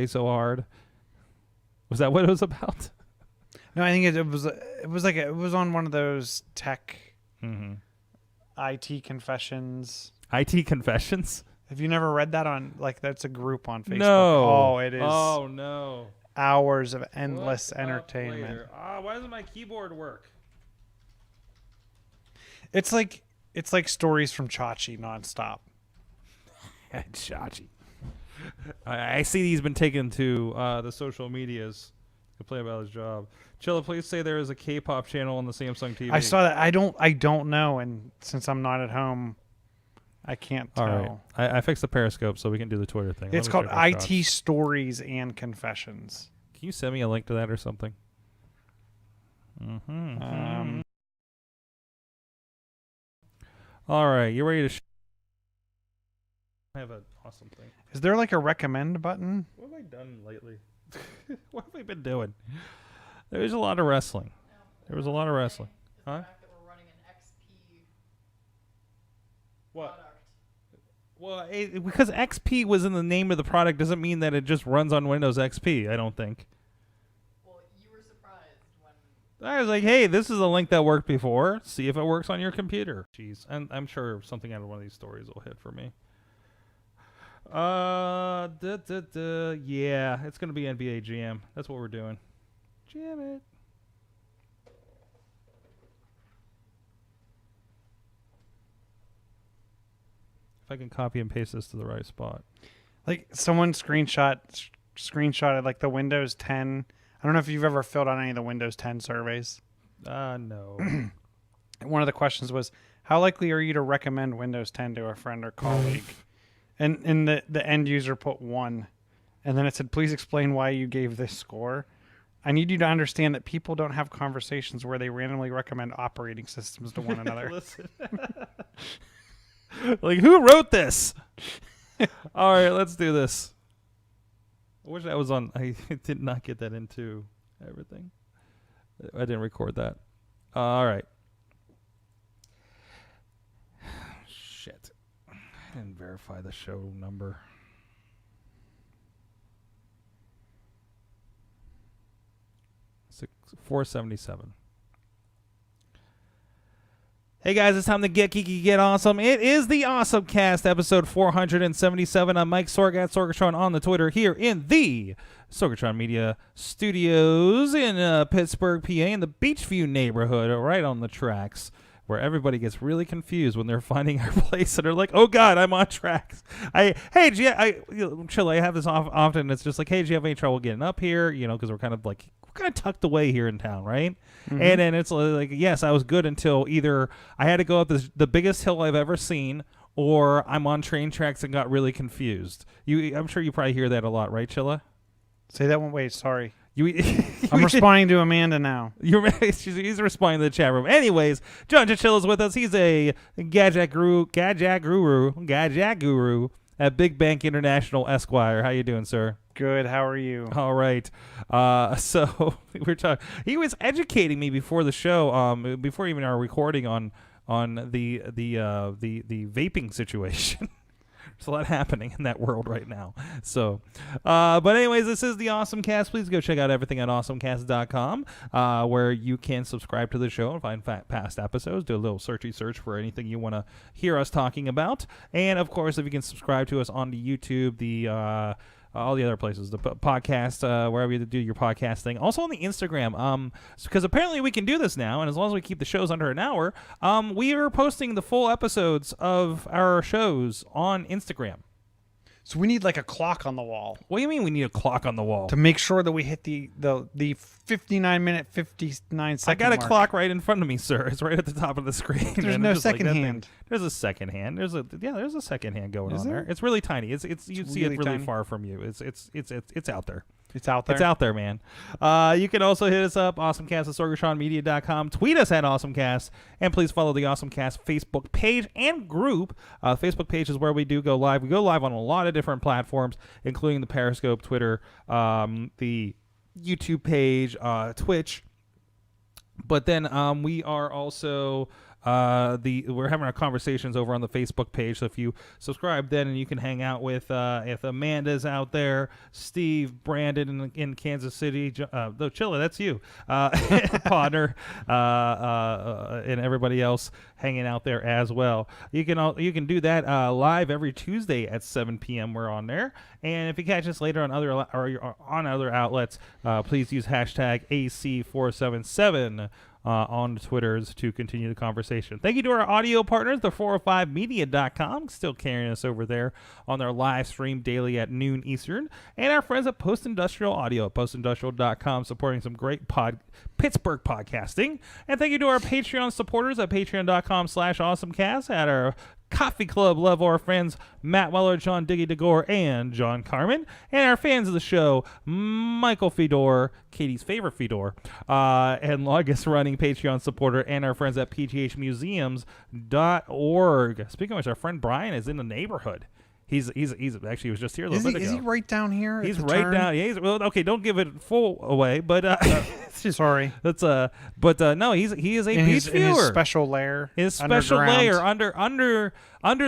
so hard. Was that what it was about? No, I think it was on one of those tech IT confessions. IT confessions? Have you never read that on that's a group on Facebook? No. Oh, it is. Oh no. Hours of endless entertainment. Why doesn't my keyboard work? It's like stories from Chachi nonstop. Chachi. I see he's been taken to the social medias to play about his job. Chilla, please say there is a K-pop channel on the Samsung TV. I saw that. I don't know, and since I'm not at home, I can't tell. All right. I fixed the Periscope so we can do the Twitter thing. It's called IT Stories and Confessions. Can you send me a link to that or something? All right, you ready to? I have an awesome thing. Is there like a recommend button? What have I done lately? What have we been doing? There's a lot of wrestling. There was a lot of wrestling. Huh? The fact that we're running an XP What? product. Well, because XP was in the name of the product doesn't mean that it just runs on Windows XP, I don't think. Well, you were surprised when... I was like, hey, this is a link that worked before. See if it works on your computer. Jeez. And I'm sure something out of one of these stories will hit for me. Yeah, it's going to be NBA Jam. That's what we're doing. Jam it. If I can copy and paste this to the right spot. Like someone screenshotted like the Windows 10. I don't know if you've ever filled out any of the Windows 10 surveys. No. One of the questions was, how likely are you to recommend Windows 10 to a friend or colleague? And the end user put 1. And then it said, please explain why you gave this score. I need you to understand that people don't have conversations where they randomly recommend operating systems to one another. Listen. Like, who wrote this? All right, let's do this. I wish that was on. I did not get that into everything. I didn't record that. All right. Shit. I didn't verify the show number. 477. Hey guys, it's time to get geeky, get awesome. It is the AwesomeCast, episode 477. I'm Mike Sorg at Sorgatron on the Twitter here in the Sorgatron Media Studios in Pittsburgh, PA, in the Beachview neighborhood, right on the tracks, where everybody gets really confused when they're finding our place and they're like, "Oh God, I'm on tracks." Chill. I have this often. It's just like, "Hey, do you have any trouble getting up here?" You know, because we're kind of tucked away here in town, right? Mm-hmm. And then it's like, yes, I was good until either I had to go up the biggest hill I've ever seen, or I'm on train tracks and got really confused. I'm sure you probably hear that a lot, right, Chilla? Say that one. Wait, sorry. I'm responding to Amanda now. He's responding to the chat room. Anyways, John Chichilla's with us. He's a gadget guru at Big Bank International Esquire. How you doing, sir? Good. How are you? All right. So we're talking. He was educating me before the show, before even our recording on the vaping situation. There's a lot happening in that world right now. So, but anyways, this is the AwesomeCast. Please go check out everything at awesomecast.com, where you can subscribe to the show and find past episodes. Do a little search for anything you want to hear us talking about. And, of course, if you can subscribe to us on the YouTube, the all the other places, the podcast, wherever you do your podcast thing. Also on the Instagram, because apparently we can do this now, and as long as we keep the shows under an hour, we are posting the full episodes of our shows on Instagram. So we need like a clock on the wall. What do you mean we need a clock on the wall? To make sure that we hit the 59-minute, 59-second I got a mark. clock right in front of me, sir. It's right at the top of the screen. There's no second hand. There's a second hand. There's a second hand going on there? there. It's really tiny. You see it really really tiny. far from you. It's out there. It's out there. It's out there, man. You can also hit us up, AwesomeCast at SorgatronMedia.com. Tweet us at AwesomeCast. And please follow the AwesomeCast Facebook page and group. Facebook page is where we do go live. We go live on a lot of different platforms, including the Periscope, Twitter, the YouTube page, Twitch. But then we are also we're having our conversations over on the Facebook page. So if you subscribe, then you can hang out with if Amanda's out there, Steve, Brandon in Kansas City, Chilla, that's you, Podner, and everybody else hanging out there as well. You can do that live every Tuesday at 7 p.m. We're on there, and if you catch us later on other outlets, please use hashtag AC477. On Twitters to continue the conversation. Thank you to our audio partners, the 405media.com, still carrying us over there on their live stream daily at noon Eastern, and our friends at Post Industrial Audio at postindustrial.com, supporting some great Pittsburgh podcasting. And thank you to our Patreon supporters at patreon.com/awesomecast, at our Coffee Club level, our friends Matt Weller, John Diggy DeGore, and John Carmen, and our fans of the show, Michael Fedor, Katie's favorite Fedor, and longest running Patreon supporter, and our friends at pghmuseums.org. Speaking of which, our friend Brian is in the neighborhood. He's actually, he was just here a little bit ago. Is he right down here? He's right down. Yeah, okay, don't give it full away, but sorry. That's no, he is a beach viewer. In his special lair. His special layer under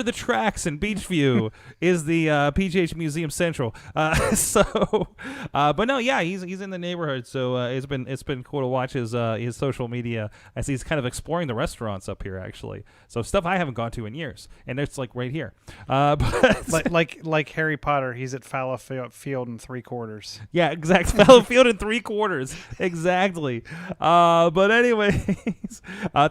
the tracks in Beachview is the PGH Museum Central. But no, yeah, he's in the neighborhood. So it's been cool to watch his social media as he's kind of exploring the restaurants up here, actually. So stuff I haven't gone to in years, and it's like right here. But like Harry Potter, he's at Fallow Field in 3/4. Yeah, exactly. Fallow Field in 3/4. Exactly. But anyways,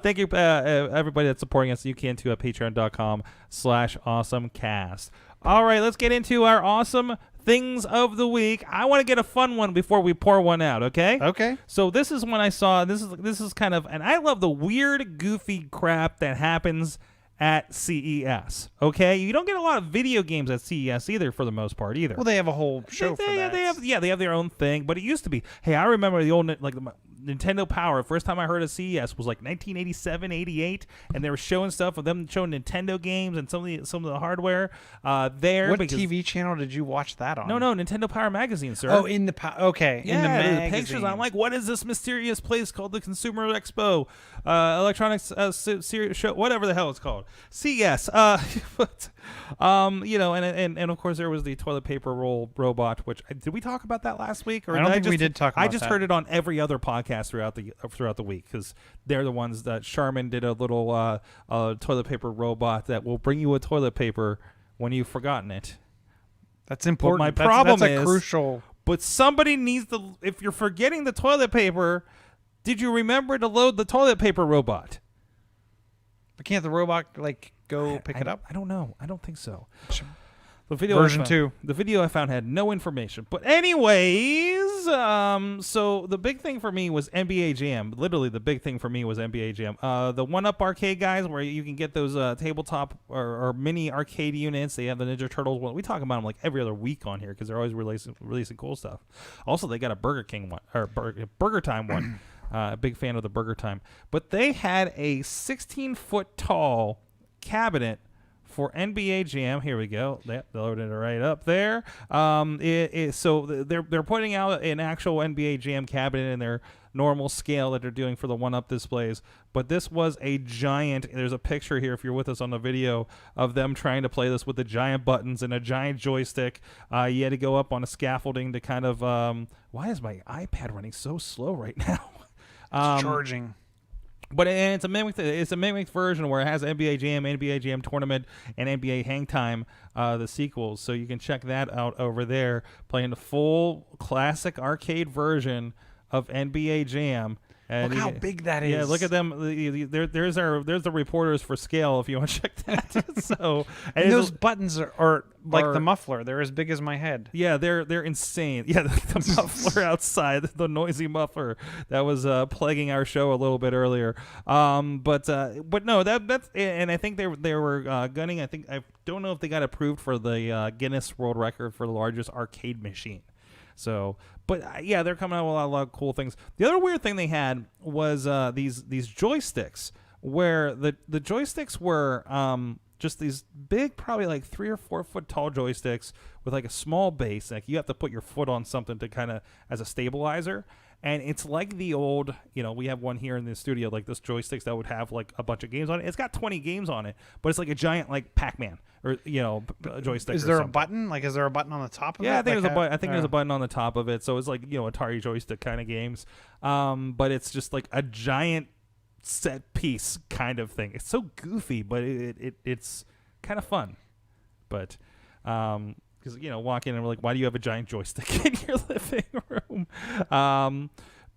thank you everybody that's supporting us. You can too at patreon.com/awesomecast. All right, let's get into our awesome things of the week. I want to get a fun one before we pour one out, okay? Okay. So this is one I saw. This is kind of, and I love the weird, goofy crap that happens at CES. Okay, you don't get a lot of video games at CES either, for the most part either. Well, they have a whole show for that. They have their own thing, but it used to be. Hey, I remember the old the Nintendo Power. First time I heard of CES was like 1987, 88, and they were showing stuff of them showing Nintendo games and some of the hardware there. What TV channel did you watch that on? No, Nintendo Power magazine, sir. Oh, in the okay, yeah, in the magazine. The pictures. I'm like, what is this mysterious place called the Consumer Expo, Electronics Series Show, whatever the hell it's called, CES. But, and of course there was the toilet paper roll robot. Which did we talk about that last week? Or I don't think we did talk about that. I just heard it on every other podcast throughout the week, because they're the ones that Charmin did a little toilet paper robot that will bring you a toilet paper when you've forgotten it. That's important. But my problem that's is crucial. But somebody needs to. If you're forgetting the toilet paper, did you remember to load the toilet paper robot? But can't the robot go pick it up? I don't know. I don't think so. The video version 2. The video I found had no information. But anyways, so the big thing for me was NBA Jam. Literally, the big thing for me was NBA Jam. The 1UP arcade guys, where you can get those tabletop or mini arcade units. They have the Ninja Turtles one. We talk about them like every other week on here because they're always releasing cool stuff. Also, they got a Burger King one or Burger Time one. A big fan of the Burger Time. But they had a 16-foot tall cabinet for NBA Jam. Here we go. They loaded it right up there. So they're putting out an actual NBA Jam cabinet in their normal scale that they're doing for the 1UP displays. But this was a giant. There's a picture here, if you're with us on the video, of them trying to play this with the giant buttons and a giant joystick. You had to go up on a scaffolding to kind of. Why is my iPad running so slow right now? It's charging. But it's a mimic version where it has NBA Jam Tournament, and NBA Hang Time, the sequels. So you can check that out over there, playing the full classic arcade version of NBA Jam. And look how big that is. Yeah, look at them. There's the reporters for scale if you want to check that. So and those buttons are like the muffler. They're as big as my head. Yeah, they're insane. Yeah, the muffler outside, the noisy muffler that was plaguing our show a little bit earlier. But no, that's and I think they were gunning. I don't know if they got approved for the Guinness World Record for the largest arcade machine. So, but yeah, they're coming out with a lot of cool things. The other weird thing they had was these joysticks, where the joysticks were just these big, probably like 3 or 4 foot tall joysticks with like a small base. Like you have to put your foot on something to kind of as a stabilizer. And it's like the old, we have one here in the studio, like this joysticks that would have like a bunch of games on it. It's got 20 games on it, but it's like a giant like Pac-Man or joystick. Is there a button? Like, is there a button on the top of it? Yeah, I think like there's a button on the top of it. So it's like Atari joystick kind of games, but it's just like a giant set piece kind of thing. It's so goofy, but it's kind of fun. But because walk in and we're like, why do you have a giant joystick in your living room?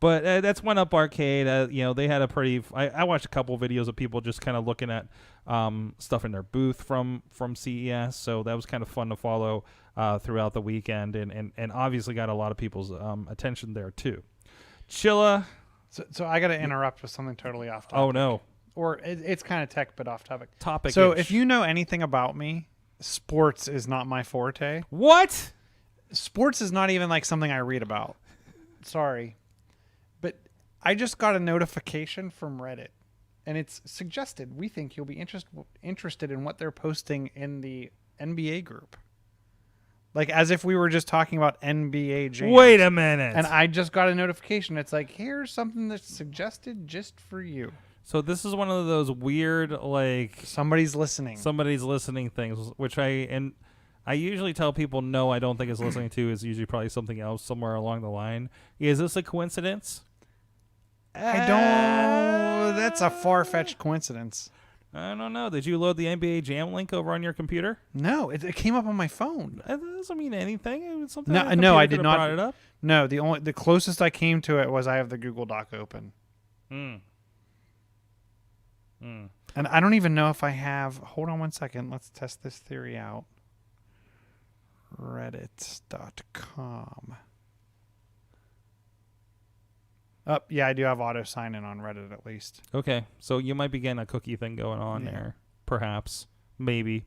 But that's One Up Arcade. They had a pretty. I watched a couple of videos of people just kind of looking at stuff in their booth from CES. So that was kind of fun to follow throughout the weekend, and obviously got a lot of people's attention there too. Chilla. So I got to interrupt with something totally off topic. Oh no. Or it's kind of tech, but off topic. Topic. So if you know anything about me, sports is not my forte. What? Sports is not even like something I read about. Sorry. But I just got a notification from Reddit, and it's suggested we think you'll be interested in what they're posting in the NBA group. Like as if we were just talking about NBA jams. Wait a minute. And I just got a notification. It's like, here's something that's suggested just for you. So this is one of those weird, like somebody's listening things, which I usually tell people no, I don't think it's listening to. Is usually probably something else somewhere along the line. Is this a coincidence? I don't. That's a far-fetched coincidence. I don't know. Did you load the NBA Jam link over on your computer? No, it came up on my phone. That doesn't mean anything. It was something. No, I did not. Brought it up. No, the closest I came to it was I have the Google Doc open. And I don't even know if I have. Hold on one second. Let's test this theory out. Reddit.com. Oh, yeah, I do have auto sign in on Reddit at least. Okay, so you might be getting a cookie thing going on there. Perhaps. Maybe.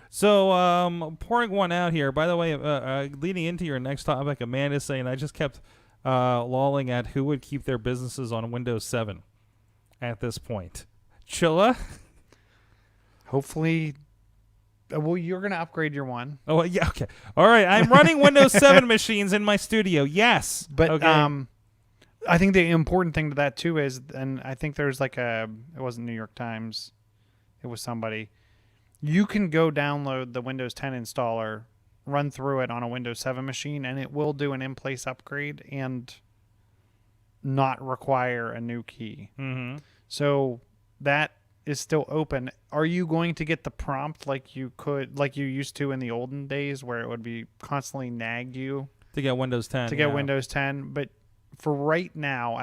So, pouring one out here. By the way, leading into your next topic, Amanda's saying, I just kept lolling at who would keep their businesses on Windows 7 at this point. Chilla? Hopefully. Well, you're going to upgrade your one. Oh, yeah, okay. All right, I'm running Windows 7 machines in my studio. Yes. But okay. I think the important thing to that, too, is, and I think there's like it wasn't New York Times. It was somebody. You can go download the Windows 10 installer, run through it on a Windows 7 machine, and it will do an in-place upgrade and not require a new key. Mm-hmm. So that is still open. Are you going to get the prompt like you used to in the olden days, where it would be constantly nag you to get Windows 10? To get Windows 10, but for right now,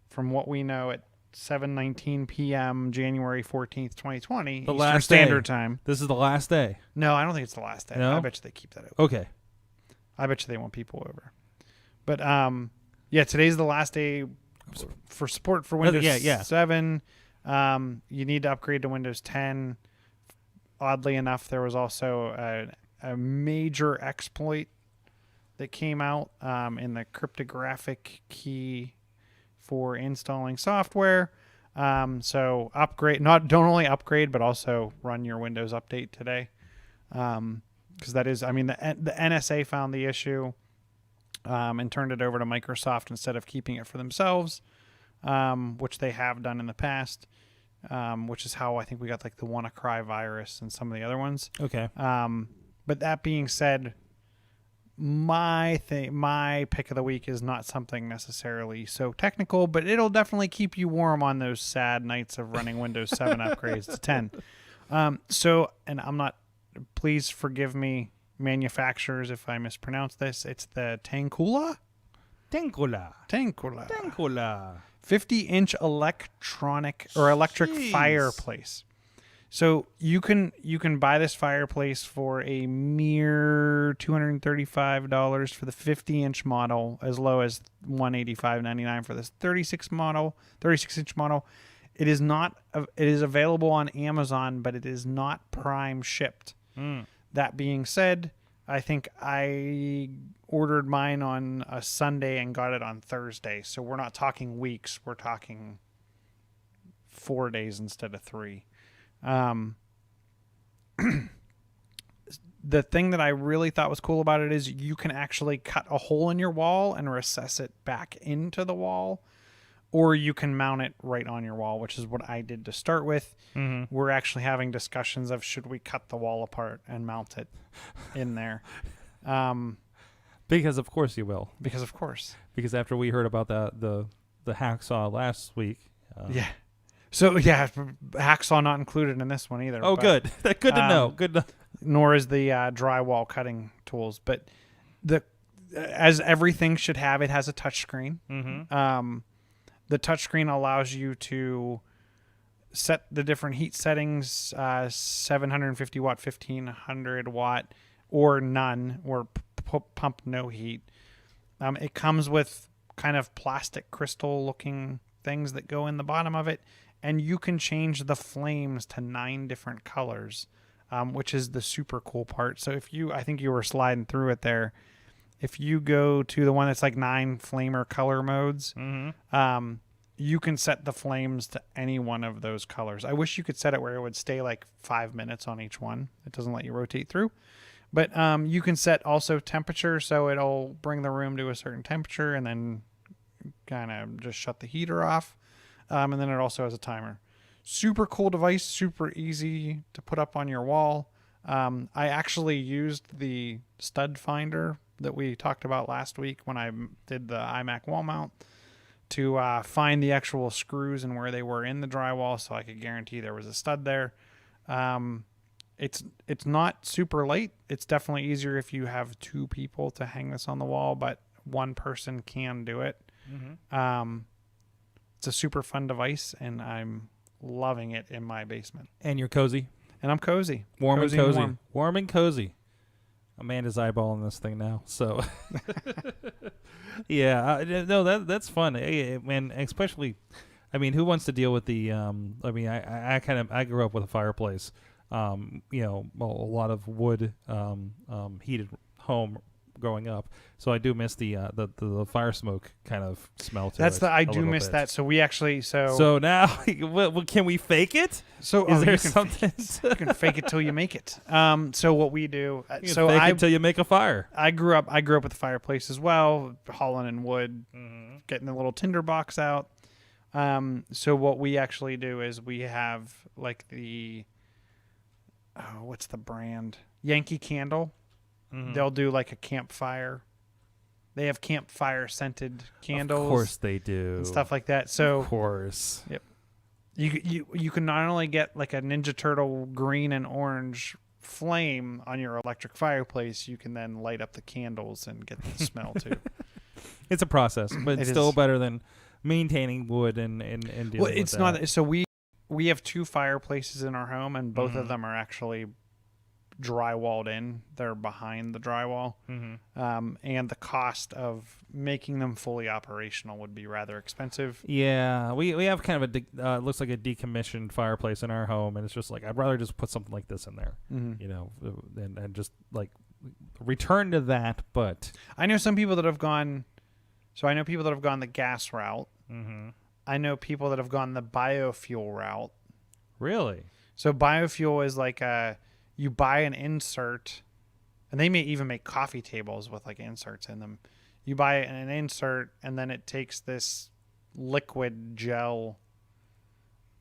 from what we know at 7:19 p.m. January 14th, 2020, the Eastern last Standard day. Time. This is the last day. No, I don't think it's the last day. No? I bet you they keep that open. Okay. I bet you they want people over. But yeah, today's the last day for support for Windows 7. You need to upgrade to Windows 10. Oddly enough, there was also a major exploit that came out in the cryptographic key for installing software. So don't only upgrade, but also run your Windows update today. Because that is, the NSA found the issue and turned it over to Microsoft instead of keeping it for themselves, which they have done in the past, which is how I think we got like the WannaCry virus and some of the other ones. Okay. But that being said, my pick of the week is not something necessarily so technical, but it'll definitely keep you warm on those sad nights of running Windows 7 upgrades to 10. And I'm not, please forgive me, manufacturers, if I mispronounce this. It's the Tankula 50-inch electric fireplace. So you can buy this fireplace for a mere $235 for the 50-inch model, as low as $185.99 for this 36-inch model. It is available on Amazon, but it is not Prime shipped. That being said, I think I ordered mine on a Sunday and got it on Thursday. So we're not talking weeks, we're talking 4 days instead of 3. The thing that I really thought was cool about it is you can actually cut a hole in your wall and recess it back into the wall, or you can mount it right on your wall, which is what I did to start with. Mm-hmm. We're actually having discussions of should we cut the wall apart and mount it in there. Because of course you will. Because of course. Because after we heard about the hacksaw last week. Yeah. So yeah, hacksaw not included in this one either. Oh, good. Good to know. Good to nor is the drywall cutting tools, but as everything should have, it has a touch screen. Mm-hmm. The touch screen allows you to set the different heat settings, 750 watt, 1500 watt, or none, or pump no heat. It comes with kind of plastic crystal looking things that go in the bottom of it, and you can change the flames to 9 different colors, which is the super cool part. So I think you were sliding through it there. If you go to the one that's like 9 flamer color modes, mm-hmm. You can set the flames to any one of those colors. I wish you could set it where it would stay like 5 minutes on each one. It doesn't let you rotate through. But you can set also temperature, so it'll bring the room to a certain temperature and then kind of just shut the heater off. And then it also has a timer. Super cool device, super easy to put up on your wall. I actually used the stud finder that we talked about last week when I did the iMac wall mount to find the actual screws and where they were in the drywall, so I could guarantee there was a stud there. It's not super light. It's definitely easier if you have 2 people to hang this on the wall, but one person can do it. Mm-hmm. It's a super fun device, and I'm loving it in my basement. And you're cozy. And I'm cozy. Warm cozy and cozy. warm. Warm and cozy. Amanda's eyeballing this thing now. So, yeah, no, that's fun. And especially, I mean, who wants to deal with the? I mean, I grew up with a fireplace. You know, a lot of wood, heated home growing up. So I do miss the fire smoke kind of smell to it. I do miss that. So we actually So now, well, can we fake it? So is there you can something? You can fake it till you make it. So what we do, You can fake it until you make a fire. I grew up with a fireplace as well, hauling in wood, Mm-hmm. getting the little tinder box out. So what we actually do is we have like what's the brand? Yankee Candle. Mm-hmm. They'll do like a campfire. They have campfire scented candles. Of course they do. And stuff like that. So of course. Yep. You can not only get like a Ninja Turtle green and orange flame on your electric fireplace, you can then light up the candles and get the smell too. It's a process, but it's still is. better than maintaining wood and dealing with It's that. not. So we have 2 fireplaces in our home, and both Mm-hmm. of them are actually drywalled in. They're behind the drywall. Mm-hmm. And the cost of making them fully operational would be rather expensive. Yeah, we have kind of looks like a decommissioned fireplace in our home, and it's just like I'd rather just put something like this in there, you know, and just like return to that. But I know some people that have gone. So I know people that have gone the gas route. mm-hmm. I know people that have gone the biofuel route. Really, So biofuel is like you buy an insert, and they may even make coffee tables with like inserts in them. You buy an insert, and then it takes this liquid gel,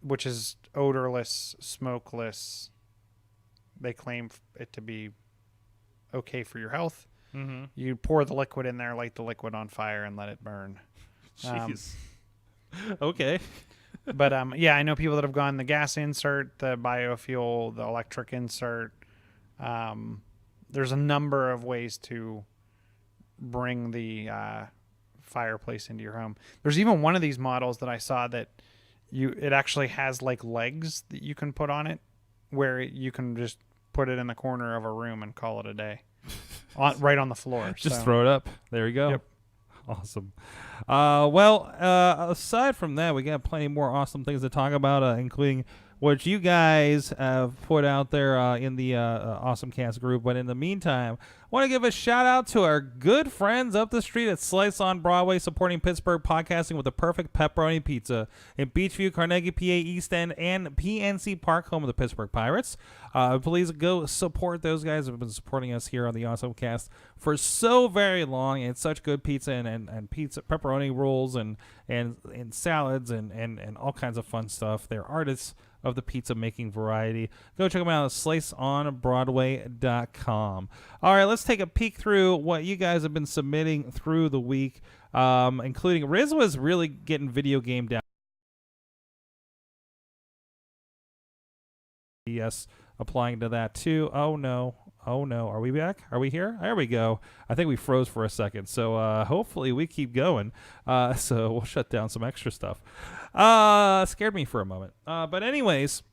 which is odorless, smokeless. They claim it to be okay for your health. mm-hmm. You pour the liquid in there, light the liquid on fire, and let it burn. Jeez. Okay. But yeah, I know people that have gone the gas insert, the biofuel, the electric insert. There's a number of ways to bring the fireplace into your home. There's even one of these models that I saw that it actually has like legs that you can put on it, where you can just put it in the corner of a room and call it a day, right on the floor. Just throw it up. There you go. Yep. Awesome. Aside from that, we got plenty more awesome things to talk about, including what you guys have put out there in the AwesomeCast group. But in the meantime, I want to give a shout out to our good friends up the street at Slice on Broadway, supporting Pittsburgh podcasting with the perfect pepperoni pizza in Beachview, Carnegie, PA, East End, and PNC Park, home of the Pittsburgh Pirates. Please go support those guys who have been supporting us here on the AwesomeCast for so very long. It's such good pizza and pizza pepperoni rolls and salads and all kinds of fun stuff. They're artists of the pizza making variety. Go check them out at sliceonbroadway.com. All right, let's take a peek through what you guys have been submitting through the week, including Riz was really getting video game down. Yes, applying to that too. Oh no. Are we back? Are we here? There we go. I think we froze for a second. So hopefully we keep going. So we'll shut down some extra stuff. Scared me for a moment. But anyways,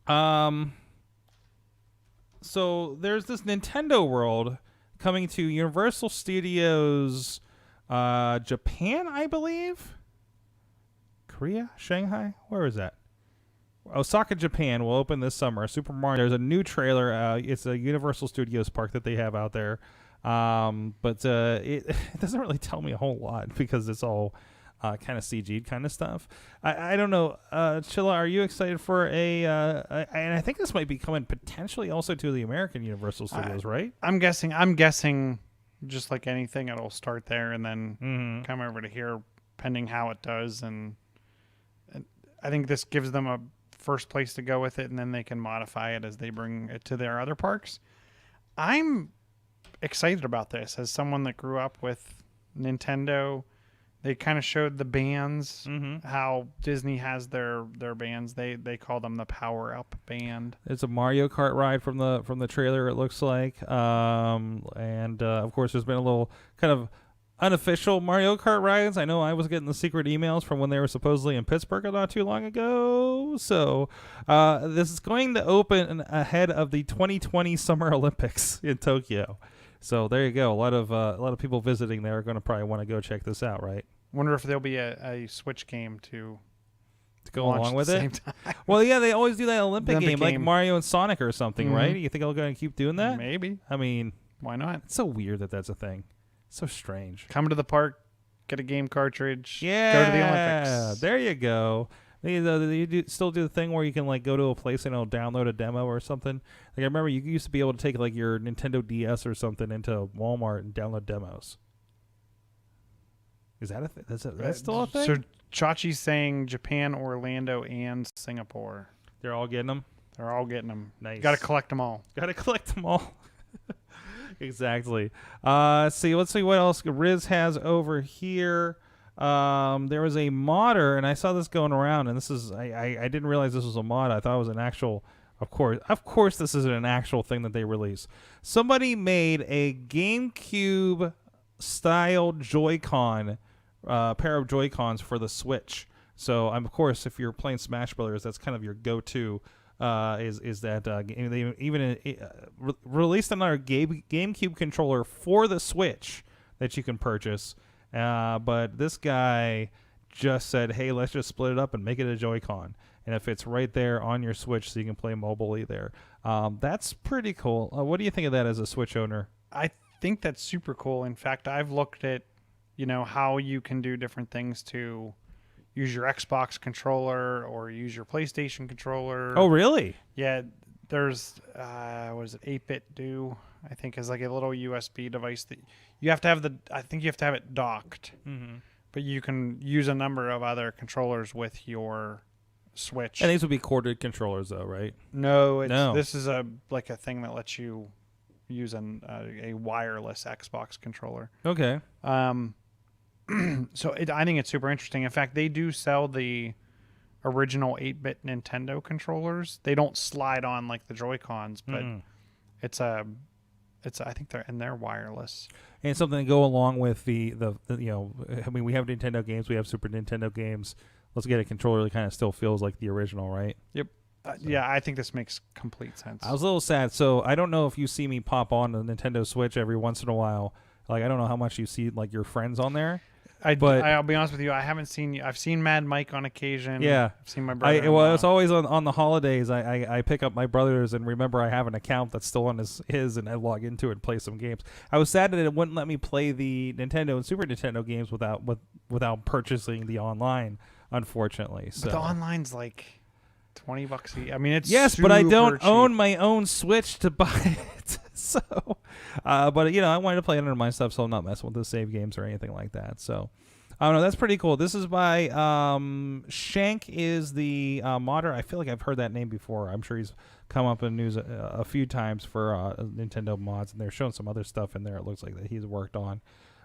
so there's this Nintendo World coming to Universal Studios Japan, I believe. Korea? Shanghai? Where is that? Osaka, Japan will open this summer. Super Mario. There's a new trailer. It's a Universal Studios park that they have out there. But it doesn't really tell me a whole lot because it's all kind of CG'd kind of stuff. I don't know. Chilla, are you excited for and I think this might be coming potentially also to the American Universal Studios, right? I'm guessing just like anything, it'll start there and then come over to here, pending how it does. And I think this gives them a first place to go with it, and then they can modify it as they bring it to their other parks. I'm excited about this as someone that grew up with Nintendo. They kind of showed the bands, how Disney has their bands. They call them the Power Up Band. It's a Mario Kart ride from the trailer, it looks like. And of course, there's been a little kind of unofficial Mario Kart rides. I know I was getting the secret emails from when they were supposedly in Pittsburgh not too long ago. So this is going to open ahead of the 2020 Summer Olympics in Tokyo. So there you go. A lot of people visiting there are going to probably want to go check this out, right? Wonder if there'll be a Switch game to go along with it. Same time. Well, yeah, they always do that Olympic game like Mario and Sonic or something, right? You think they're going to keep doing that? Maybe. I mean, why not? It's so weird that that's a thing. So strange. Come to the park, get a game cartridge, yeah, go to the Olympics. There you go. You still do the thing where you can like go to a place and it'll download a demo or something. Like I remember you used to be able to take like your Nintendo DS or something into Walmart and download demos. Is that a thing? That's still a thing? So Chachi's saying Japan, Orlando, and Singapore. They're all getting them? They're all getting them. Nice. Got to collect them all. Got to collect them all. Exactly. Let's see what else Riz has over here. There was a modder, and I saw this going around, and this is I didn't realize this was a mod. I thought it was an actual. Of course, this isn't an actual thing that they released. Somebody made a GameCube style Joy-Con pair of Joy-Cons for the Switch. So, of course, if you're playing Smash Brothers, that's kind of your go-to. Is that they even released another GameCube controller for the Switch that you can purchase, but this guy just said, hey, let's just split it up and make it a Joy-Con, and it fits right there on your Switch so you can play mobilely there. That's pretty cool. What do you think of that as a Switch owner? I think that's super cool. In fact, I've looked at how you can do different things to use your Xbox controller or use your PlayStation controller. Oh, really? Yeah, there's what is it, 8-bit do, I think, is like a little USB device that you have to have I think you have to have it docked. But you can use a number of other controllers with your Switch. And these would be corded controllers though, right? No. This is a thing that lets you use a wireless Xbox controller. Okay. So I think it's super interesting. In fact, they do sell the original 8-bit Nintendo controllers. They don't slide on like the Joy-Cons, but I think they're wireless. And something to go along with the I mean, we have Nintendo games, we have Super Nintendo games. Let's get a controller that kind of still feels like the original, right? Yep. Yeah, I think this makes complete sense. I was a little sad. So I don't know if you see me pop on the Nintendo Switch every once in a while. Like, I don't know how much you see like your friends on there. I'll be honest with you. I haven't seen you. I've seen Mad Mike on occasion. Yeah. I've seen my brother. Well, it's always on the holidays. I pick up my brother's and remember I have an account that's still on his and I log into it and play some games. I was sad that it wouldn't let me play the Nintendo and Super Nintendo games without purchasing the online, unfortunately. So. But the online's like $20 I mean, it's but I don't cheap. own my own Switch to buy it. So, but I wanted to play it under my stuff, so I'm not messing with the save games or anything like that. So, I don't know. That's pretty cool. This is by Shank is the modder. I feel like I've heard that name before. I'm sure he's come up in news a few times for Nintendo mods, and they're showing some other stuff in there. It looks like that he's worked on,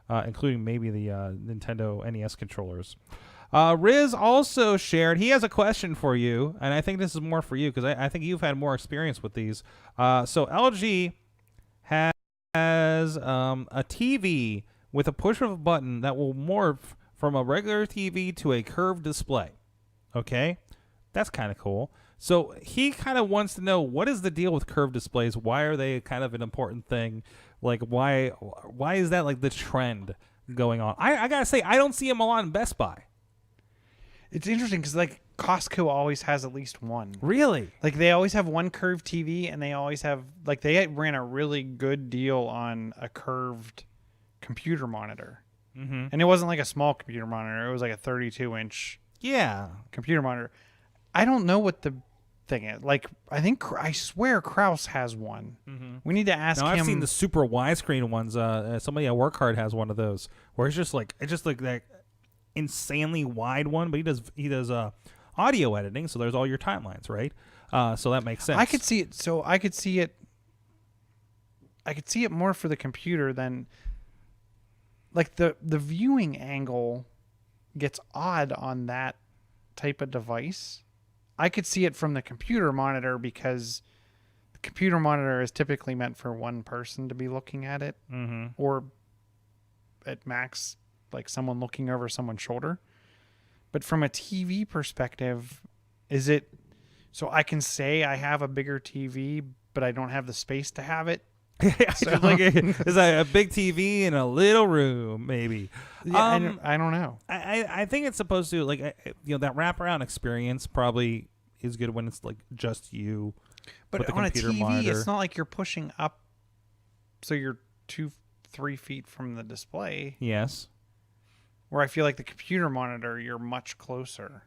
including maybe the Nintendo NES controllers. Riz also shared, he has a question for you, and I think this is more for you because I think you've had more experience with these. So LG has a TV with a push of a button that will morph from a regular TV to a curved display. Okay? That's kind of cool. So he kind of wants to know, what is the deal with curved displays? Why are they kind of an important thing? Like, why is that like the trend going on? I got to say, I don't see them a lot in Best Buy. It's interesting because like Costco always has at least one. Really? Like they always have one curved TV, and they always have like they ran a really good deal on a curved computer monitor, and it wasn't like a small computer monitor; it was like a 32-inch computer monitor. I don't know what the thing is. Like I swear Kraus has one. We need to ask him. I've seen the super widescreen ones. Somebody at Work Hard has one of those where it's just like that insanely wide one, but he does audio editing, so there's all your timelines, right? So that makes sense. I could see it. So I could see it more for the computer than like the viewing angle gets odd on that type of device. I could see it from the computer monitor because the computer monitor is typically meant for one person to be looking at it, or at max like someone looking over someone's shoulder. But from a TV perspective, is it so I can say I have a bigger TV, but I don't have the space to have it? So, like it's a big TV in a little room, maybe. Yeah, I don't know. I think it's supposed to, like, that wraparound experience probably is good when it's like just you. But with the on a computer TV, monitor. It's not like you're pushing up, so you're 2-3 feet from the display. Yes. Where I feel like the computer monitor, you're much closer.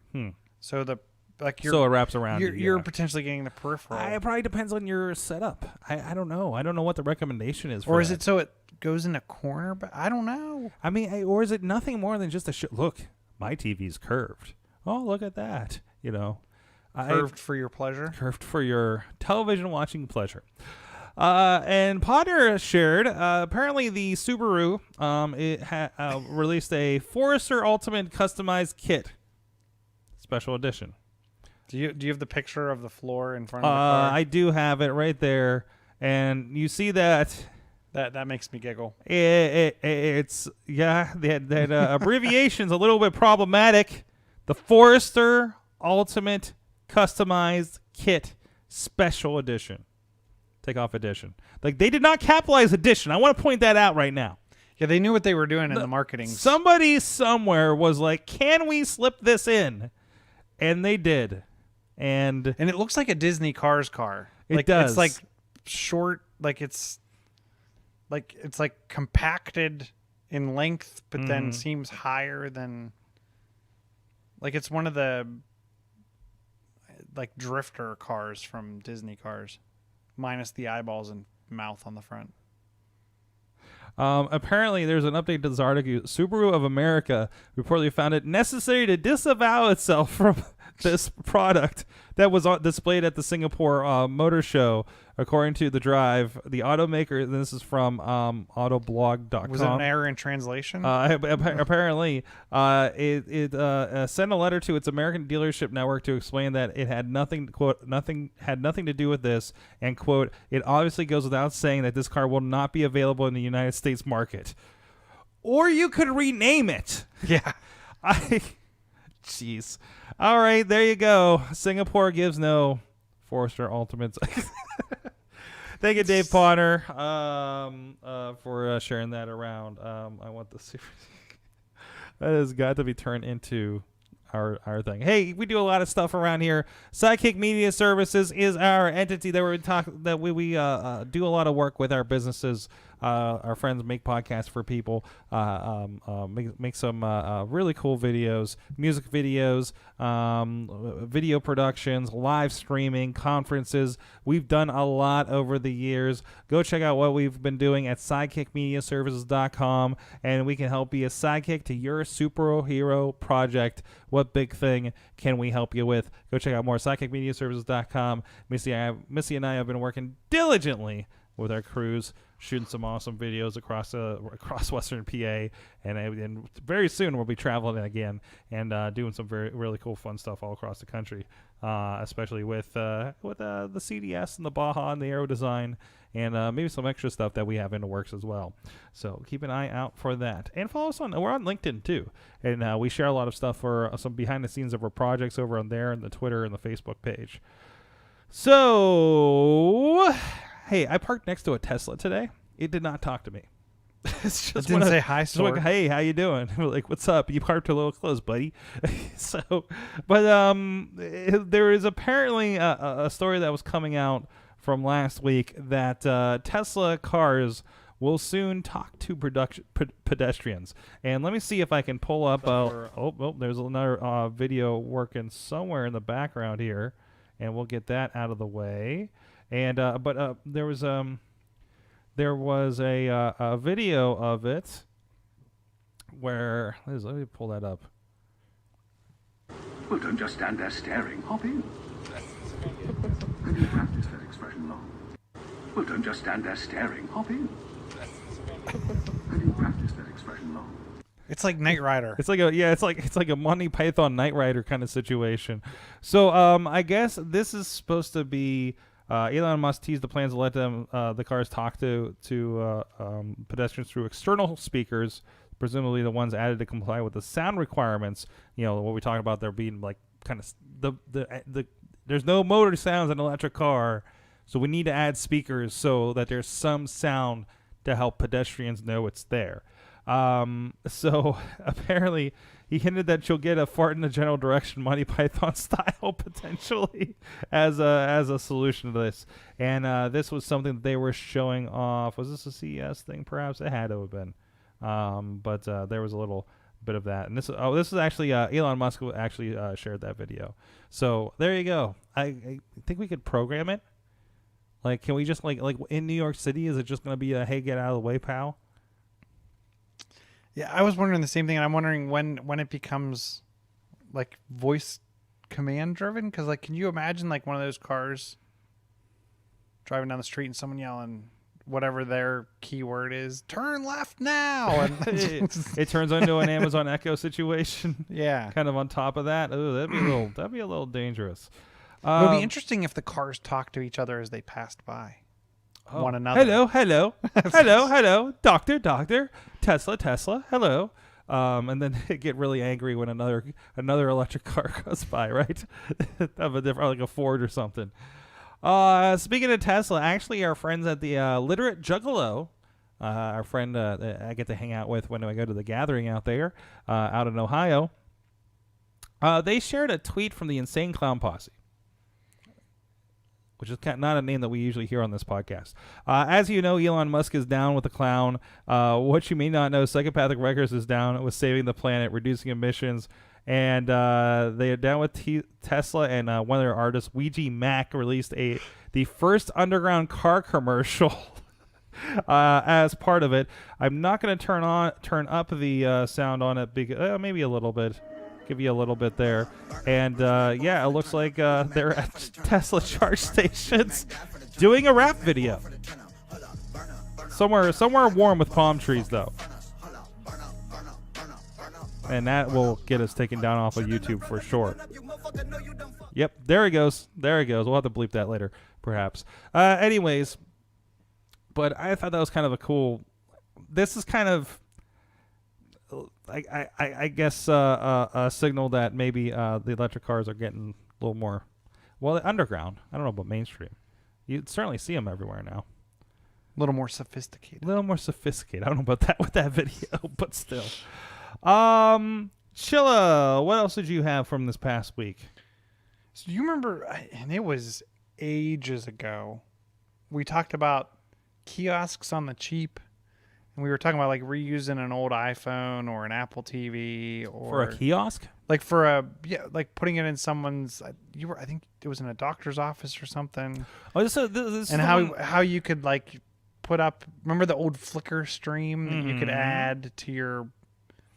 So it wraps around. You're potentially getting the peripheral. It probably depends on your setup. I don't know. I don't know what the recommendation is. Or is it so it goes in a corner? But I don't know. I mean, or is it nothing more than just a look? My TV's curved. Oh, look at that. Curved for your pleasure. Curved for your television watching pleasure. And Potter shared, apparently the Subaru released a Forester Ultimate Customized Kit, special edition. Do you have the picture of the floor in front of the car? I do have it right there, and you see that. That makes me giggle. It's that abbreviation's a little bit problematic. The Forester Ultimate Customized Kit, special edition. Take off edition. Like, they did not capitalize edition. I want to point that out right now. Yeah, they knew what they were doing in the marketing. Somebody somewhere was like, can we slip this in? And they did. And it looks like a Disney Cars car. It does. It's like short, like it's compacted in length, but then seems higher than, like, it's one of the like drifter cars from Disney Cars. Minus the eyeballs and mouth on the front. Apparently, there's an update to this article. Subaru of America reportedly found it necessary to disavow itself from this product that was displayed at the Singapore Motor Show. According to The Drive, the automaker, this is from autoblog.com. Was it an error in translation? Apparently, it sent a letter to its American dealership network to explain that it had nothing to do with this, and, quote, it obviously goes without saying that this car will not be available in the United States market. Or you could rename it. Yeah. Jeez. All right, there you go. Singapore gives no Forester Ultimates. Thank you, Dave Potter, for sharing that around. I want the super. That has got to be turned into our thing. Hey, we do a lot of stuff around here. Sidekick Media Services is our entity that we do a lot of work with our businesses. Our friends make podcasts for people. Make some really cool videos, music videos, video productions, live streaming, conferences. We've done a lot over the years. Go check out what we've been doing at sidekickmediaservices.com, and we can help be a sidekick to your superhero project. What big thing can we help you with? Go check out more sidekickmediaservices.com. Missy and I have been working diligently with our crews, shooting some awesome videos across Western PA, and very soon we'll be traveling again and doing some really cool fun stuff all across the country, especially with the CDS and the Baja and the Aero Design, and maybe some extra stuff that we have in the works as well. So keep an eye out for that, and follow us we're on LinkedIn too, and we share a lot of stuff for some behind the scenes of our projects over on there, and the Twitter and the Facebook page. So. Hey, I parked next to a Tesla today. It did not talk to me. It's just it didn't say hi, sir. Like, hey, how you doing? We're like, what's up? You parked a little close, buddy. There is apparently a story that was coming out from last week that Tesla cars will soon talk to pedestrians. And let me see if I can pull up. There's another video working somewhere in the background here, and we'll get that out of the way. And there was a video of it where let me pull that up. Well, don't just stand there staring. Hop in. Can you practice that expression long? Well, don't just stand there staring. Hop in. Can you practice that expression long? It's like Knight Rider. It's like a Monty Python Knight Rider kind of situation. So I guess this is supposed to be. Elon Musk teased the plans to let the cars talk to pedestrians through external speakers, presumably the ones added to comply with the sound requirements. You know what we talked about, there being like kind of there's no motor sounds in an electric car, so we need to add speakers so that there's some sound to help pedestrians know it's there. So apparently he hinted that you'll get a fart in the general direction Monty Python style potentially as a solution to this. And this was something that they were showing off. Was this a CES thing? Perhaps it had to have been. But there was a little bit of that. And this is actually Elon Musk who actually shared that video. So there you go. I think we could program it. Like, can we just like in New York City? Is it just going to be a hey, get out of the way, pal? Yeah, I was wondering the same thing, and I'm wondering when it becomes like voice command driven. Because like, can you imagine like one of those cars driving down the street and someone yelling whatever their keyword is, "Turn left now," and it turns into an Amazon Echo situation. Yeah, kind of on top of that. Oh, that'd be a little dangerous. It would be interesting if the cars talked to each other as they passed by. One another. Hello, doctor, Tesla, hello. And then they get really angry when another electric car goes by, right? Of a different, like a Ford or something. Speaking of Tesla, actually, our friends at the Literate Juggalo, our friend I get to hang out with when I go to the gathering out there, out in Ohio, they shared a tweet from the Insane Clown Posse, which is not a name that we usually hear on this podcast. As you know, Elon Musk is down with the clown. What you may not know, Psychopathic Records is down with saving the planet, reducing emissions, and they are down with Tesla, and one of their artists, Ouija Mac, released the first underground car commercial as part of it. I'm not going to turn up the sound on it, because maybe a little bit. Give you a little bit there. And it looks like they're at Tesla charge stations doing a rap video. Somewhere warm with palm trees, though. And that will get us taken down off of YouTube for sure. Yep, there he goes. We'll have to bleep that later, perhaps. Anyways, but I thought that was kind of a cool... This is kind of... I guess a signal that maybe the electric cars are getting a little more, underground. I don't know about mainstream. You'd certainly see them everywhere now. A little more sophisticated. I don't know about that with that video, but still. Chilla, what else did you have from this past week? So you remember, and it was ages ago, we talked about kiosks on the cheap, and we were talking about like reusing an old iPhone or an Apple TV or For a kiosk? like like putting it in someone's. I think it was in a doctor's office or something. Oh, this And how you could like put up. Remember the old Flickr stream that you could add to your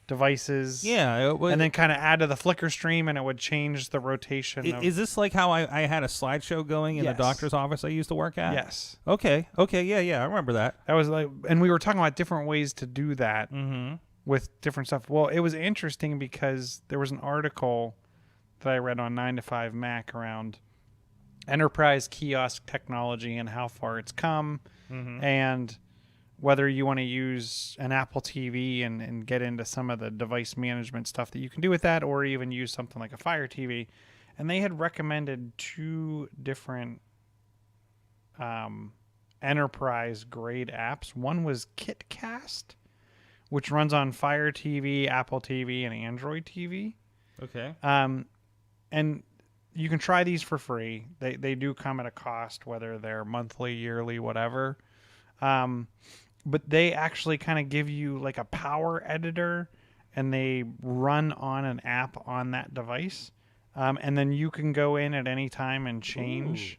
devices? Yeah, and then kind of add to the Flickr stream, and it would change the rotation. Is this like how I had a slideshow going in the Yes. doctor's office I used to work at? Yes. Okay, yeah, I remember that. That was like, and we were talking about different ways to do that Mm-hmm. with different stuff. Well, it was interesting because there was an article that I read on 9to5Mac around enterprise kiosk technology and how far it's come, and whether you want to use an Apple TV and get into some of the device management stuff that you can do with that, or even use something like a Fire TV. And they had recommended 2 different enterprise grade apps. One was KitCast, which runs on Fire TV, Apple TV, and Android TV. Okay. And you can try these for free. They do come at a cost, whether they're monthly, yearly, whatever. But they actually kind of give you like a power editor, and they run on an app on that device. And then you can go in at any time and change.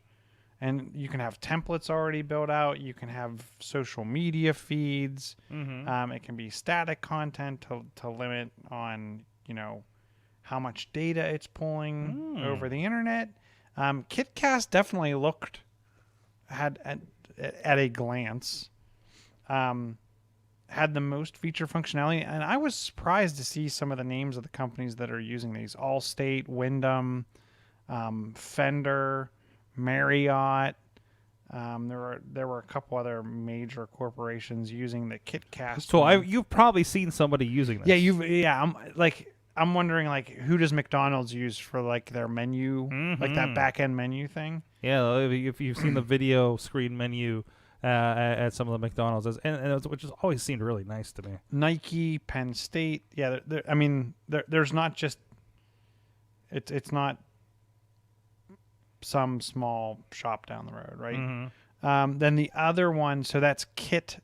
And you can have templates already built out. You can have social media feeds. It can be static content to limit on, how much data it's pulling over the internet. KitCast definitely had at a glance, had the most feature functionality. And I was surprised to see some of the names of the companies that are using these. Allstate, Wyndham, Fender, Marriott. There were a couple other major corporations using the KitCast. So you've probably seen somebody using this. I'm wondering like who does McDonald's use for like their menu, like that back end menu thing? Yeah, if you've seen the video screen menu at some of the McDonald's, which has always seemed really nice to me. Nike, Penn State. Yeah, there's not just it's not some small shop down the road, right? Then the other one, so that's kitcast.tv.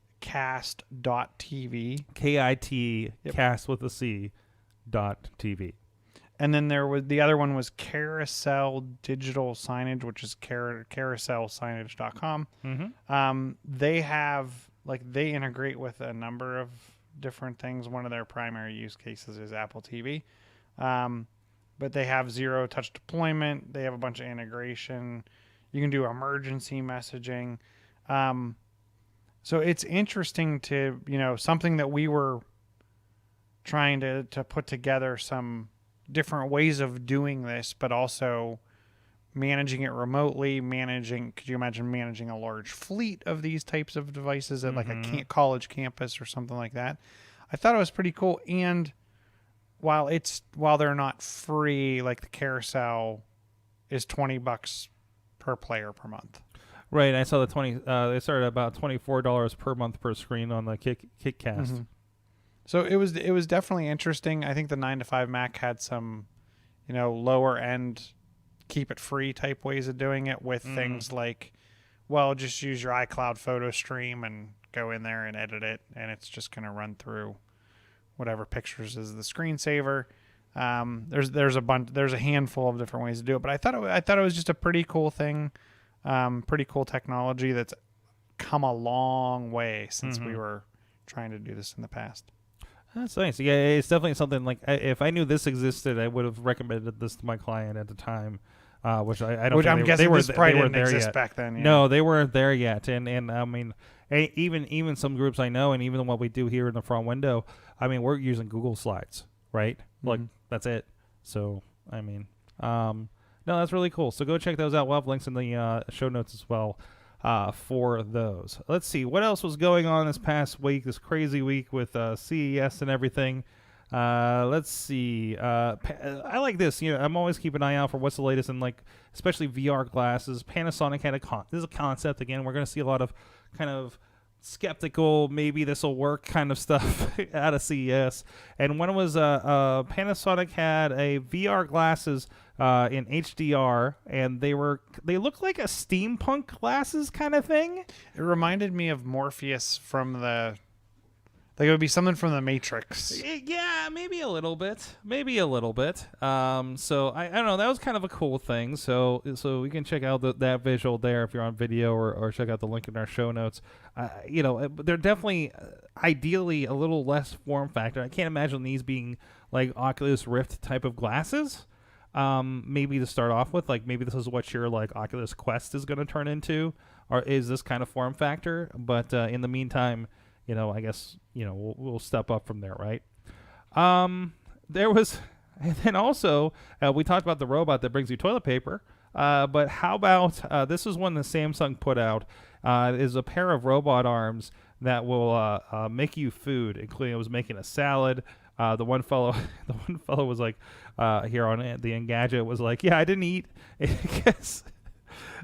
KIT cast with a C .tv. And then the other one was Carousel Digital Signage, which is carouselsignage.com. They integrate with a number of different things. One of their primary use cases is Apple TV. But they have zero touch deployment. They have a bunch of integration. You can do emergency messaging. So it's interesting to, something that we were trying to put together some different ways of doing this, but also managing it remotely, could you imagine managing a large fleet of these types of devices at like a college campus or something like that? I thought it was pretty cool. And while they're not free, like the Carousel is $20 per player per month. Right. I saw the they started at about $24 per month per screen on the KitCast. So it was definitely interesting. I think the 9to5Mac had some, lower end, keep it free type ways of doing it with things like, well, just use your iCloud photo stream and go in there and edit it, and it's just going to run through whatever pictures is the screensaver. There's a handful of different ways to do it, but I thought it was just a pretty cool thing, pretty cool technology that's come a long way since we were trying to do this in the past. That's nice. Yeah, it's definitely something like if I knew this existed, I would have recommended this to my client at the time. Which I don't. Which I'm guessing this probably didn't there exist yet. back then. Yeah. No, they weren't there yet. And I mean, even some groups I know, and even what we do here in the front window, I mean, we're using Google Slides, right? Like that's it. So I mean, no, that's really cool. So go check those out. We'll have links in the show notes as well. For those. Let's see what else was going on this past week, this crazy week with CES and everything. Let's see. I like this. I'm always keeping an eye out for what's the latest in especially VR glasses. Panasonic had this is a concept again. We're going to see a lot of kind of skeptical, maybe this will work kind of stuff out of CES. And one was Panasonic had a VR glasses in HDR, and they looked like a steampunk glasses kind of thing. It reminded me of Morpheus from the. Like it would be something from the Matrix. Yeah, maybe a little bit. So I don't know. That was kind of a cool thing. So we can check out that visual there if you're on video, or check out the link in our show notes. They're definitely ideally a little less form factor. I can't imagine these being like Oculus Rift type of glasses. Maybe to start off with, like maybe this is what your like Oculus Quest is going to turn into, or is this kind of form factor? But in the meantime, I guess, we'll step up from there, right? There was, and then also, we talked about the robot that brings you toilet paper, but how about, this is one that Samsung put out, is a pair of robot arms that will make you food, including it was making a salad. The one fellow was like, here on the Engadget was like, yeah, I didn't eat.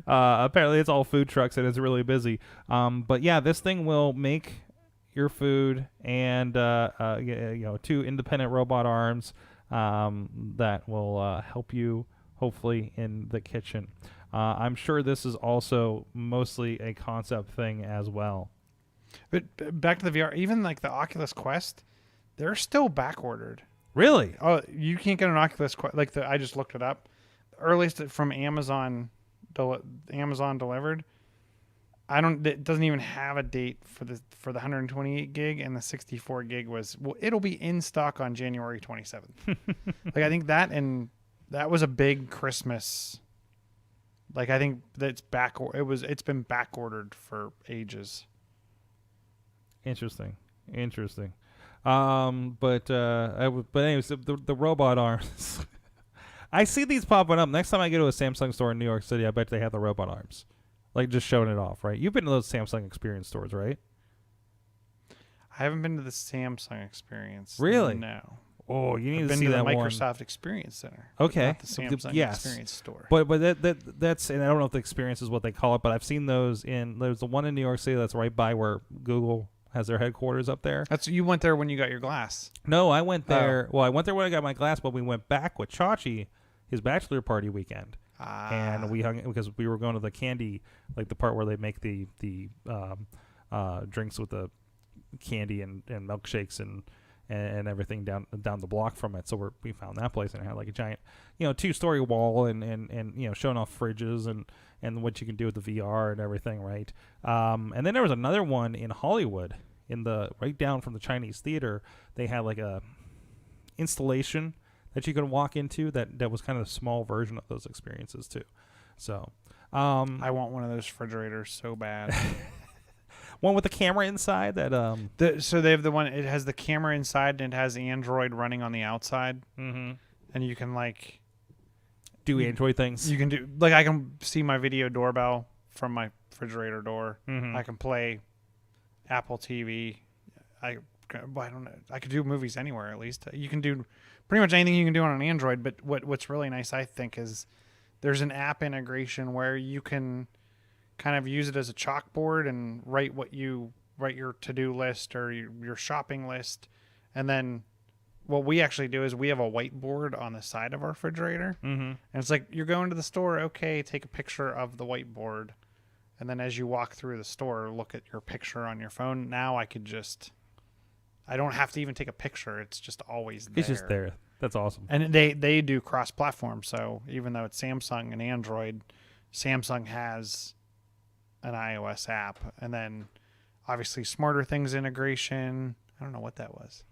Apparently it's all food trucks and it's really busy. But yeah, this thing will make your food, and 2 independent robot arms that will help you hopefully in the kitchen. I'm sure this is also mostly a concept thing as well. But back to the VR, even like the Oculus Quest, they're still back ordered. Really? Oh, you can't get an Oculus Quest. Like I just looked it up. The earliest from Amazon delivered. It doesn't even have a date for the 128 gig, and the 64 gig it'll be in stock on January 27th. Like I think that was a big Christmas. Like I think that's it's been back ordered for ages. Interesting. But anyways, the robot arms. I see these popping up. Next time I go to a Samsung store in New York City, I bet they have the robot arms. Like just showing it off, right? You've been to those Samsung Experience stores, right? I haven't been to the Samsung Experience. Really? No. Oh, you need I've to see been to that the one. Microsoft Experience Center. Okay. Not the Samsung Experience store. But that's, and I don't know if the Experience is what they call it, but I've seen those there's the one in New York City that's right by where Google has their headquarters up there. You went there when you got your glass. No, I went there. Oh. Well, I went there when I got my glass, but we went back with Chachi, his bachelor party weekend. And we hung because we were going to the candy, like the part where they make the drinks with the candy and milkshakes and everything down the block from it. So we found that place, and it had like a giant, 2-story wall and showing off fridges and what you can do with the VR and everything, right? And then there was another one in Hollywood, right down from the Chinese theater. They had like a installation that you could walk into that was kind of a small version of those experiences too. So I want one of those refrigerators so bad. One with the camera inside that so they have the one, it has the camera inside and it has Android running on the outside. Mm-hmm. And you can like do Android things. You can do like I can see my video doorbell from my refrigerator door. Mm-hmm. I can play Apple TV. I don't know. I could do movies anywhere. At least you can do pretty much anything you can do on an Android. But what's really nice, I think, is there's an app integration where you can kind of use it as a chalkboard and write your to-do list or your shopping list. And then what we actually do is we have a whiteboard on the side of our refrigerator. Mm-hmm. And it's like, you're going to the store. Okay, take a picture of the whiteboard. And then as you walk through the store, look at your picture on your phone. Now I don't have to even take a picture. It's just always there. It's just there. That's awesome. And they do cross-platform. So even though it's Samsung and Android, Samsung has an iOS app. And then obviously Smarter Things integration. I don't know what that was.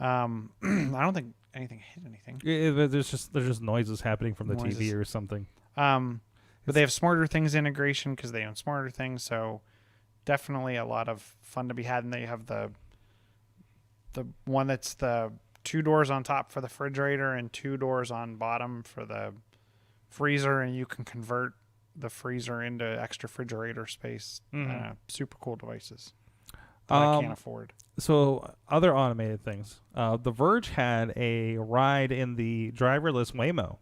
I don't think anything hit anything. There's just noises happening from the TV or something. But they have Smarter Things integration because they own Smarter Things. So definitely a lot of fun to be had. And they have the one that's the 2 doors on top for the refrigerator and 2 doors on bottom for the freezer, and you can convert the freezer into extra refrigerator space. Mm-hmm. Super cool devices that I can't afford. So other automated things. The Verge had a ride in the driverless Waymo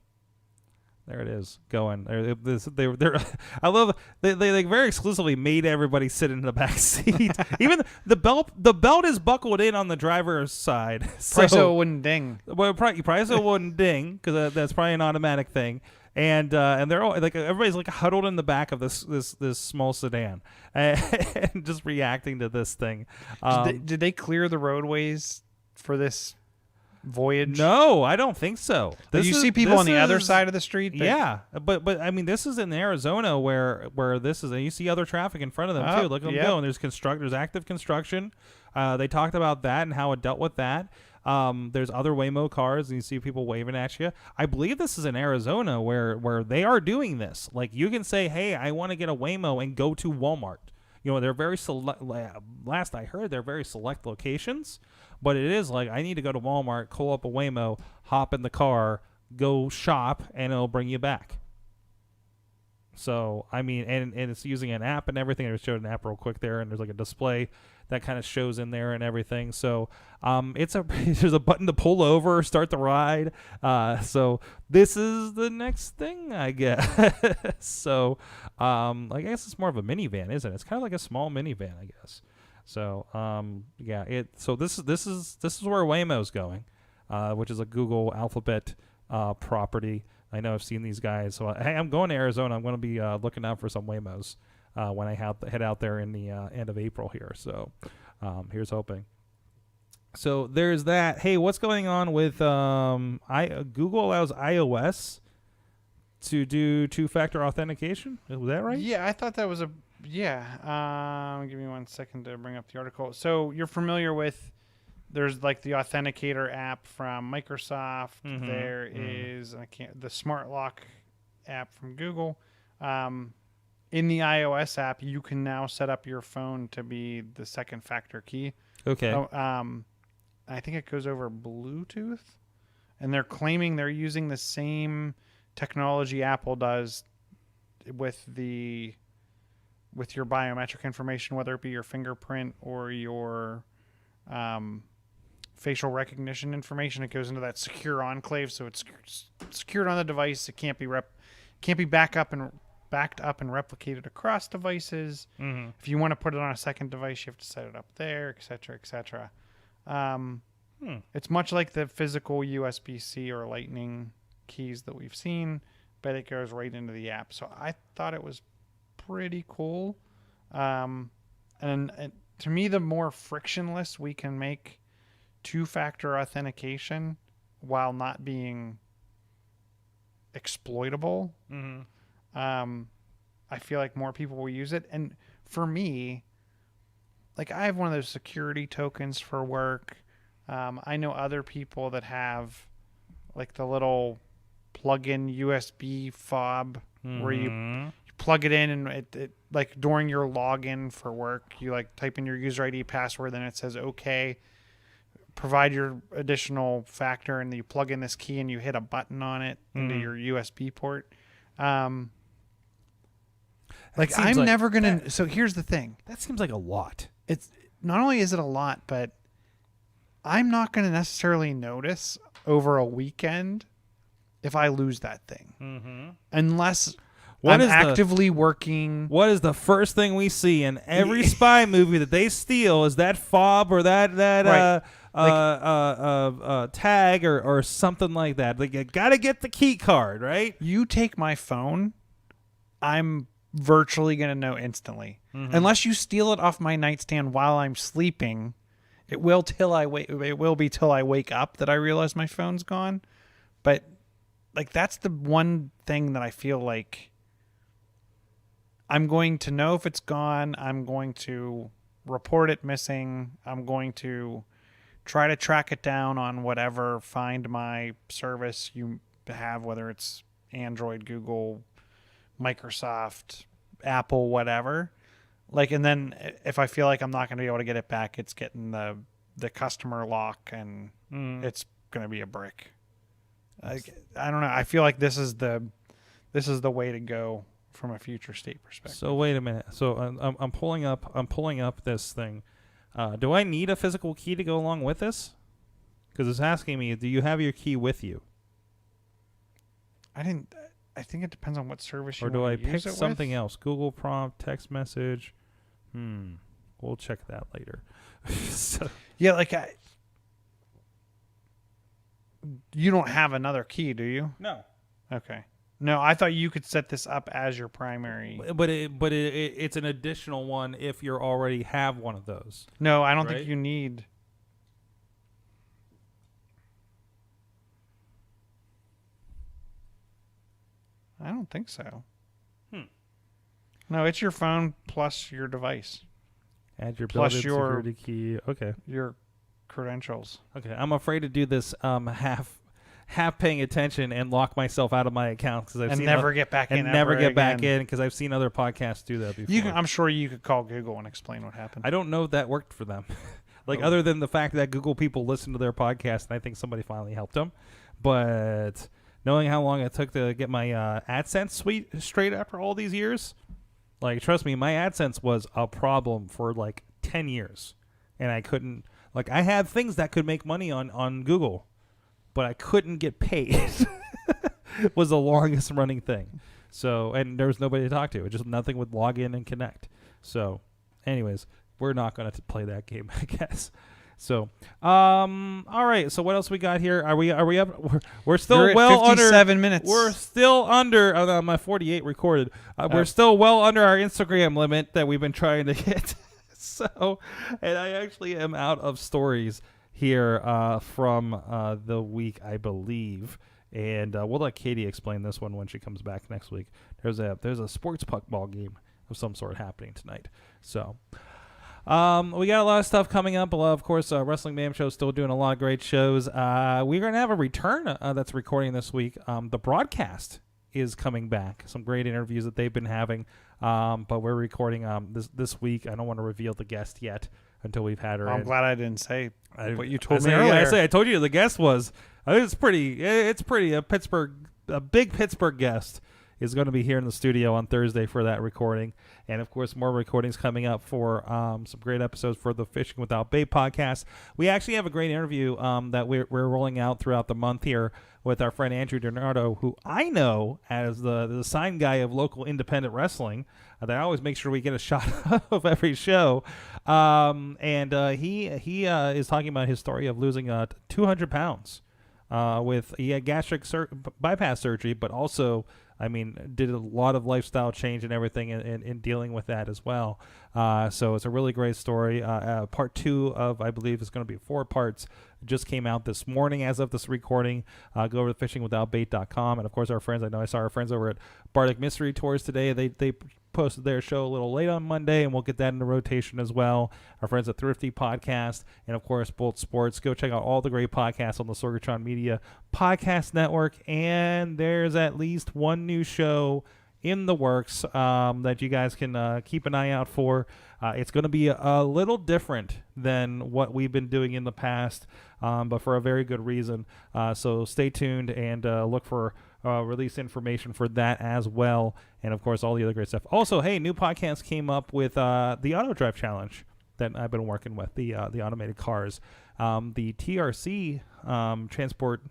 There it is, going. They're I love they very exclusively made everybody sit in the back seat. Even the belt is buckled in on the driver's side, so it wouldn't ding. Well, probably so it wouldn't ding because that's probably an automatic thing. And they're all like everybody's like huddled in the back of this small sedan and just reacting to this thing. Did they clear the roadways for this voyage? No, I don't think so. You see people on the other side of the street. Yeah, but I mean, this is in Arizona where this is, and you see other traffic in front of them too. Look at them go, and there's active construction. They talked about that and how it dealt with that. There's other Waymo cars, and you see people waving at you. I believe this is in Arizona where they are doing this. Like you can say, "Hey, I want to get a Waymo," and go to Walmart. You know, they're very select. Last I heard, they're very select locations. But it is like, I need to go to Walmart, call up a Waymo, hop in the car, go shop, and it'll bring you back. So, I mean, and it's using an app and everything. I just showed an app real quick there, and there's like a display that kind of shows in there and everything. So, there's a button to pull over, start the ride. So this is the next thing, I guess. So, I guess it's more of a minivan, isn't it? It's kind of like a small minivan, I guess. So So this is where Waymo's going, which is a Google Alphabet property. I know I've seen these guys. So hey, I'm going to Arizona. I'm going to be looking out for some Waymos when I head out there in the end of April here. So here's hoping. So there's that. Hey, what's going on with Google allows iOS to do two-factor authentication? Is that right? Yeah, I thought that was give me 1 second to bring up the article. So you're familiar with, there's like the Authenticator app from Microsoft. Mm-hmm. There is the Smart Lock app from Google. In the iOS app, you can now set up your phone to be the second factor key. Okay. I think it goes over Bluetooth, and they're claiming they're using the same technology Apple does with your biometric information, whether it be your fingerprint or your facial recognition information. It goes into that secure enclave, so it's secured on the device. It can't be backed up and replicated across devices. Mm-hmm. If you want to put it on a second device, you have to set it up there, etc., etc. It's much like the physical USB-C or Lightning keys that we've seen, but it goes right into the app. So I thought it was pretty cool. And to me, the more frictionless we can make two-factor authentication while not being exploitable, I feel like more people will use it. And for me, like, I have one of those security tokens for work. I know other people that have like the little plug-in USB fob where you plug it in, and it like during your login for work, you like type in your user ID password, then it says okay, provide your additional factor, and you plug in this key and you hit a button on it into your USB port. Like, I'm never gonna. So here's the thing. That seems like a lot. It's not only is it a lot, but I'm not gonna necessarily notice over a weekend if I lose that thing, unless I'm actively working. What is the first thing we see in every spy movie that they steal? Is that fob or that tag or something like that? Like, you gotta get the key card, right? You take my phone, I'm virtually gonna know instantly, unless you steal it off my nightstand while I'm sleeping. It will be till I wake up that I realize my phone's gone. But like, that's the one thing that I feel like I'm going to know if it's gone. I'm going to report it missing. I'm going to try to track it down on whatever Find My service you have, whether it's Android, Google, Microsoft, Apple, whatever. Like, and then if I feel like I'm not going to be able to get it back, it's getting the customer lock, and it's going to be a brick. I don't know. I feel like this is the way to go from a future state perspective. So wait a minute. So I'm pulling up this thing. Do I need a physical key to go along with this? Because it's asking me, do you have your key with you? I think it depends on what service you Or do want I to pick use it something with. else? Google prompt, text message. We'll check that later. So, Yeah, like you don't have another key, do you? no. Okay. No, I thought you could set this up as your primary. But it's an additional one if you already have one of those. No, I don't Right? think you need. I don't think so. No, it's your phone plus your device, Add your Plus built-in your- security key. Okay. your credentials. Okay. I'm afraid to do this half paying attention and lock myself out of my account because I've And seen never get back in. and never ever get back again. in because I've seen other podcasts do that before. You can, I'm sure you could call Google and explain what happened. I don't know if that worked for them. Like, Oh. other than the fact that Google people listen to their podcast, and I think somebody finally helped them. But knowing how long it took to get my AdSense suite straight after all these years, like, trust me, my AdSense was a problem for like 10 years. And I couldn't, like, I had things that could make money on Google, but I couldn't get paid. Was the longest running thing. So, and there was nobody to talk to. It just nothing would log in and connect. So, anyways, we're not going to play that game, I guess. So, all right. So what else we got here? Are we up? We're still You're at well under 57 minutes. We're still under my 48 recorded. We're still well under our Instagram limit that we've been trying to hit. So, and I actually am out of stories here from the week, I believe. And we'll let Katie explain this one when she comes back next week. There's a sports puck ball game of some sort happening tonight. So, we got a lot of stuff coming up. Of course, Wrestling Mayhem Show is still doing a lot of great shows. We're going to have a return that's recording this week. The broadcast is coming back. Some great interviews that they've been having. But we're recording this week. I don't want to reveal the guest yet until we've had her I'm in. glad I didn't say what you I told me say- earlier. Yeah, I told you the guest was. I think it's pretty a big Pittsburgh guest is going to be here in the studio on Thursday for that recording. And, of course, more recordings coming up for some great episodes for the Fishing Without Bait podcast. We actually have a great interview that we're rolling out throughout the month here with our friend Andrew Donato, who I know as the sign guy of local independent wrestling. That I always make sure we get a shot of every show. He is talking about his story of losing 200 pounds with gastric bypass surgery, but also, I mean, did a lot of lifestyle change and everything in dealing with that as well. So it's a really great story. Part 2 of, I believe, is going to be 4 parts. Just came out this morning as of this recording. Go over to fishingwithoutbait.com. And, of course, I saw our friends over at Bardic Mystery Tours today. They posted their show a little late on Monday, and we'll get that into rotation as well. Our friends at Thrifty Podcast and, of course, Bolt Sports. Go check out all the great podcasts on the Sorgatron Media Podcast Network. And there's at least one new show in the works that you guys can keep an eye out for. It's going to be a little different than what we've been doing in the past, but for a very good reason. So stay tuned and look for release information for that as well. And, of course, all the other great stuff. Also, hey, new podcast came up with the Auto Drive Challenge that I've been working with, the automated cars. The TRC Transport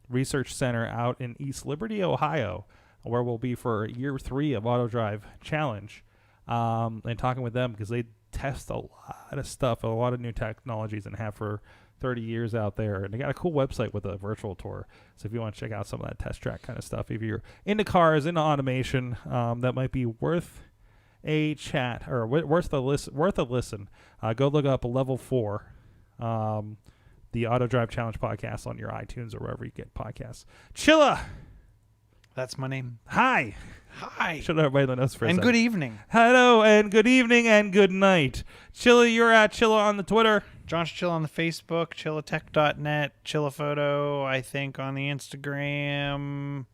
Research Center out in East Liberty, Ohio, where we'll be for year 3 of Auto Drive Challenge, and talking with them because they test a lot of stuff, a lot of new technologies, and have for 30 years out there. And they got a cool website with a virtual tour. So if you want to check out some of that test track kind of stuff, if you're into cars, into automation, that might be worth a chat or worth a listen. Go look up Level 4, the Auto Drive Challenge podcast on your iTunes or wherever you get podcasts. Chilla! That's my name. Hi. Hi. Should have everybody knows for a And second. good evening. Hello and good evening and good night. Chilla, you're at Chilla on the Twitter. John's Chill on the Facebook, chillatech.net, Chillaphoto, I think, on the Instagram.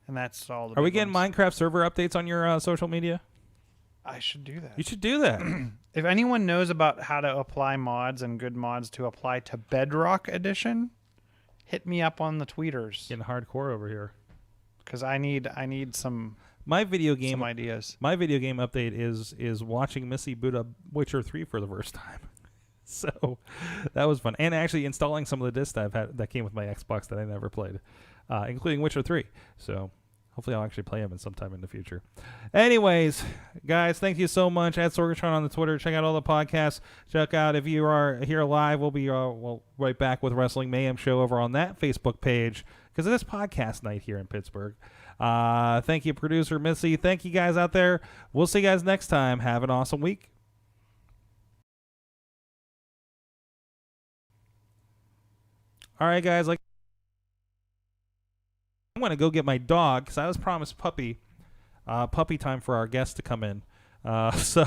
And that's all the Are we big getting ones. Minecraft server updates on your social media? I should do that. You should do that. If anyone knows about how to apply mods and good mods to apply to Bedrock Edition, hit me up on the tweeters. Getting hardcore over here. Because I need some My video game ideas. My video game update is watching Missy boot up Witcher 3 for the first time. So that was fun. And actually installing some of the discs that I've had that came with my Xbox that I never played, including Witcher 3. So Hopefully, I'll actually play him in sometime in the future. Anyways, guys, thank you so much. At Sorgatron on the Twitter. Check out all the podcasts. Check out if you are here live. We'll be right back with Wrestling Mayhem Show over on that Facebook page because it is podcast night here in Pittsburgh. Thank you, producer Missy. Thank you guys out there. We'll see you guys next time. Have an awesome week. All right, guys. I'm going to go get my dog because I was promised puppy time for our guest to come in. So